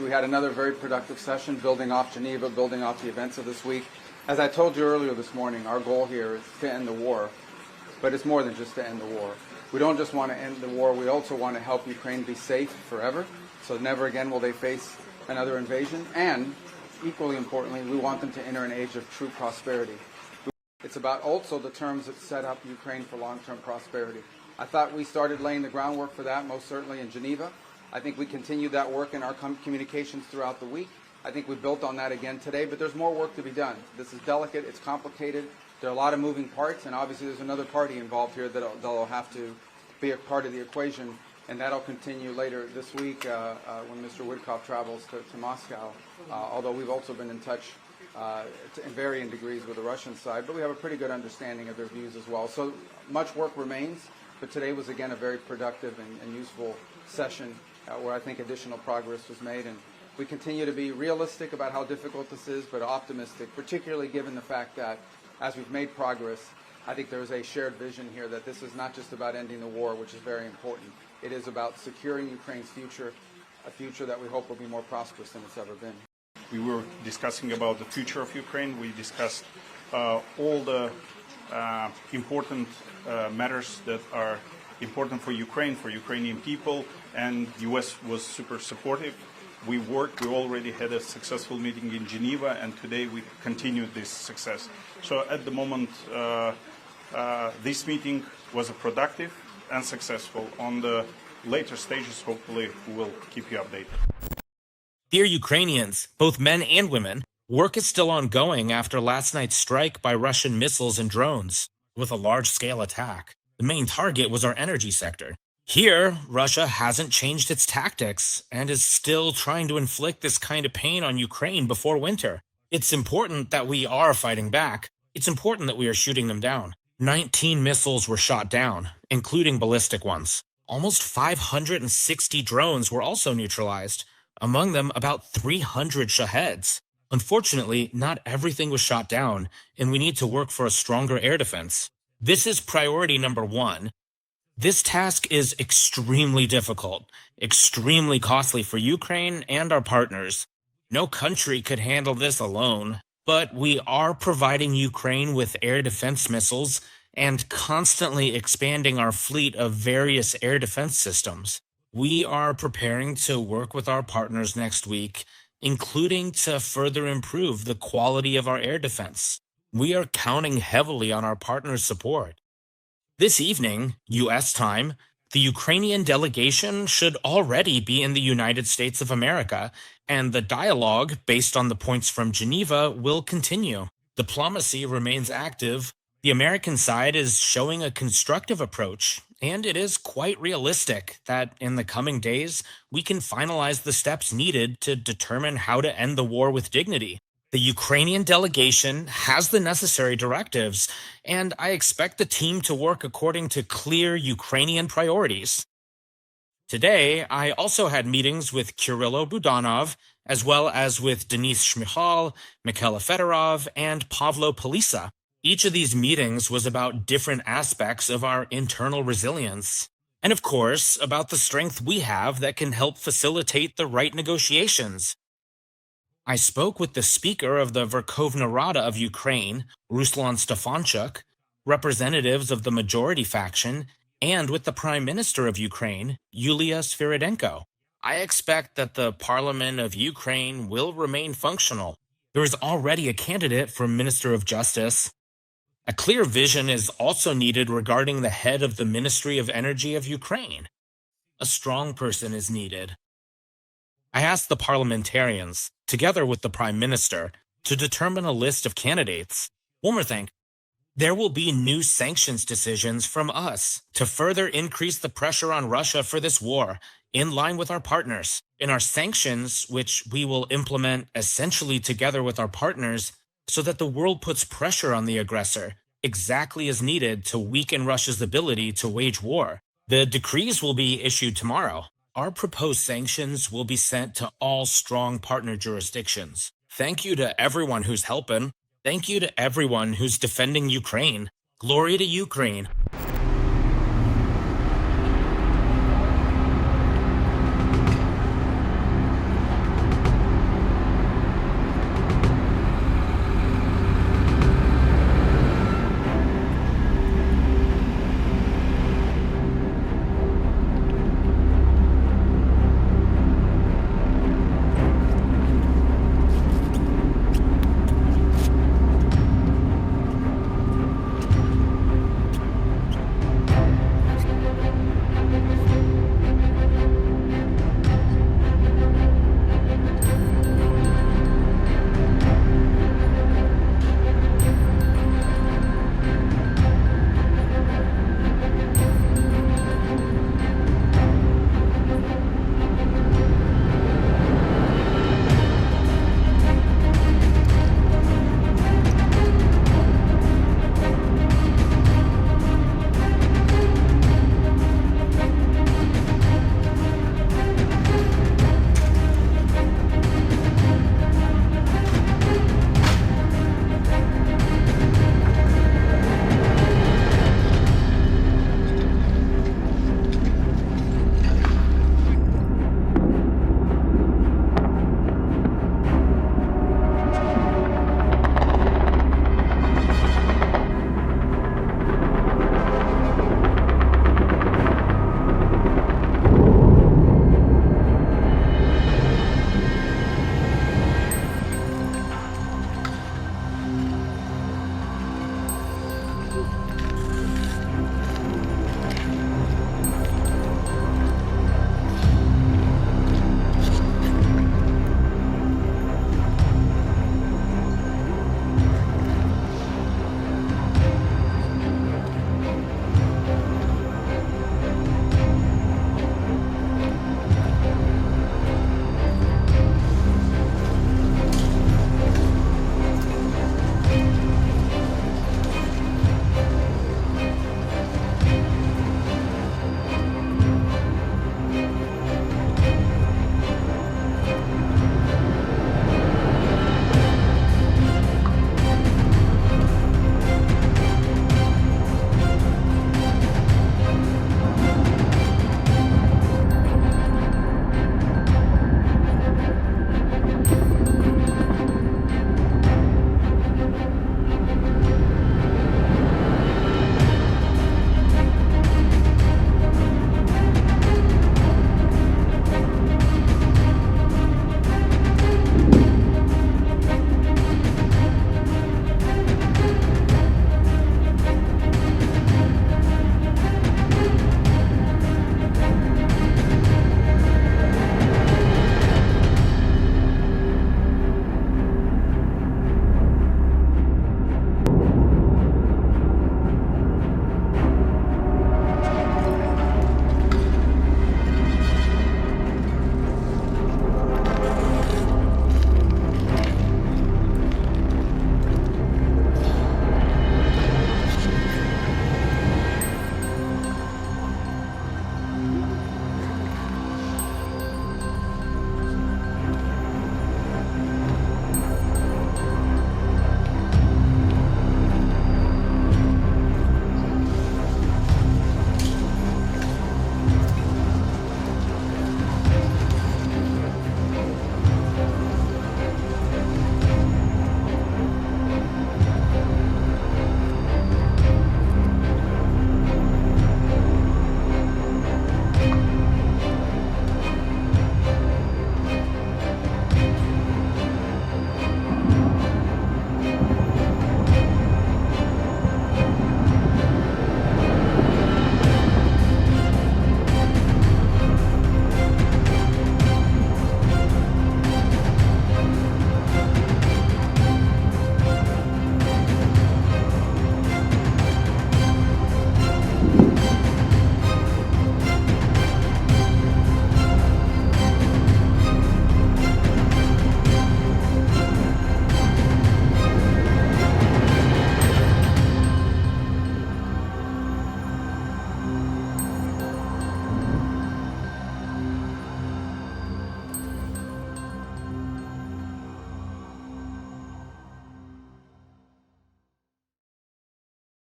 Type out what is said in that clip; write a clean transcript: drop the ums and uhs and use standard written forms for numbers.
We had another very productive session, building off Geneva, building off the events of this week. As I told you earlier this morning, our goal here is to end the war, but it's more than just to end the war. We don't just want to end the war, we also want to help Ukraine be safe forever, so never again will they face another invasion, and equally importantly, we want them to enter an age of true prosperity. It's about also the terms that set up Ukraine for long-term prosperity. I thought we started laying the groundwork for that, most certainly in Geneva. I think we continued that work in our communications throughout the week. I think we built on that again today, but there's more work to be done. This is delicate, it's complicated, there are a lot of moving parts, and obviously there's another party involved here that'll have to be a part of the equation, and that'll continue later this week when Mr. Witkoff travels to Moscow, although we've also been in touch in varying degrees with the Russian side, but we have a pretty good understanding of their views as well. So much work remains, but today was again a very productive and useful session where I think additional progress was made, and we continue to be realistic about how difficult this is, but optimistic, particularly given the fact that as we've made progress, I think there is a shared vision here that this is not just about ending the war, which is very important. It is about securing Ukraine's future, a future that we hope will be more prosperous than it's ever been. We were discussing about the future of Ukraine. We discussed all the important matters that are important for Ukraine, for Ukrainian people, and the U.S. was super supportive. We already had a successful meeting in Geneva, and today we continued this success. So at the moment, this meeting was productive and successful. On the later stages, hopefully, we will keep you updated. Dear Ukrainians, both men and women, work is still ongoing after last night's strike by Russian missiles and drones. With a large-scale attack, the main target was our energy sector. Here, Russia hasn't changed its tactics and is still trying to inflict this kind of pain on Ukraine before winter. It's important that we are fighting back. It's important that we are shooting them down. 19 missiles were shot down, including ballistic ones. Almost 560 drones were also neutralized, among them about 300 Shaheds. Unfortunately, not everything was shot down, and we need to work for a stronger air defense. This is priority number one. This task is extremely difficult, extremely costly for Ukraine and our partners. No country could handle this alone, but we are providing Ukraine with air defense missiles and constantly expanding our fleet of various air defense systems. We are preparing to work with our partners next week, including to further improve the quality of our air defense. We are counting heavily on our partners' support. This evening, U.S. time, the Ukrainian delegation should already be in the United States of America, and the dialogue, based on the points from Geneva, will continue. Diplomacy remains active. The American side is showing a constructive approach, and it is quite realistic that in the coming days, we can finalize the steps needed to determine how to end the war with dignity. The Ukrainian delegation has the necessary directives, and I expect the team to work according to clear Ukrainian priorities. Today, I also had meetings with Kirilo Budanov, as well as with Denis Shmyhal, Mikhail Fedorov, and Pavlo Polisa. Each of these meetings was about different aspects of our internal resilience, and of course, about the strength we have that can help facilitate the right negotiations. I spoke with the Speaker of the Verkhovna Rada of Ukraine, Ruslan Stefanchuk, representatives of the majority faction, and with the Prime Minister of Ukraine, Yulia Sviridenko. I expect that the Parliament of Ukraine will remain functional. There is already a candidate for Minister of Justice. A clear vision is also needed regarding the head of the Ministry of Energy of Ukraine. A strong person is needed. I asked the parliamentarians, together with the Prime Minister, to determine a list of candidates. One more thing. There will be new sanctions decisions from us to further increase the pressure on Russia for this war, in line with our partners. In our sanctions, which we will implement essentially together with our partners, so that the world puts pressure on the aggressor, exactly as needed to weaken Russia's ability to wage war. The decrees will be issued tomorrow. Our proposed sanctions will be sent to all strong partner jurisdictions. Thank you to everyone who's helping. Thank you to everyone who's defending Ukraine. Glory to Ukraine.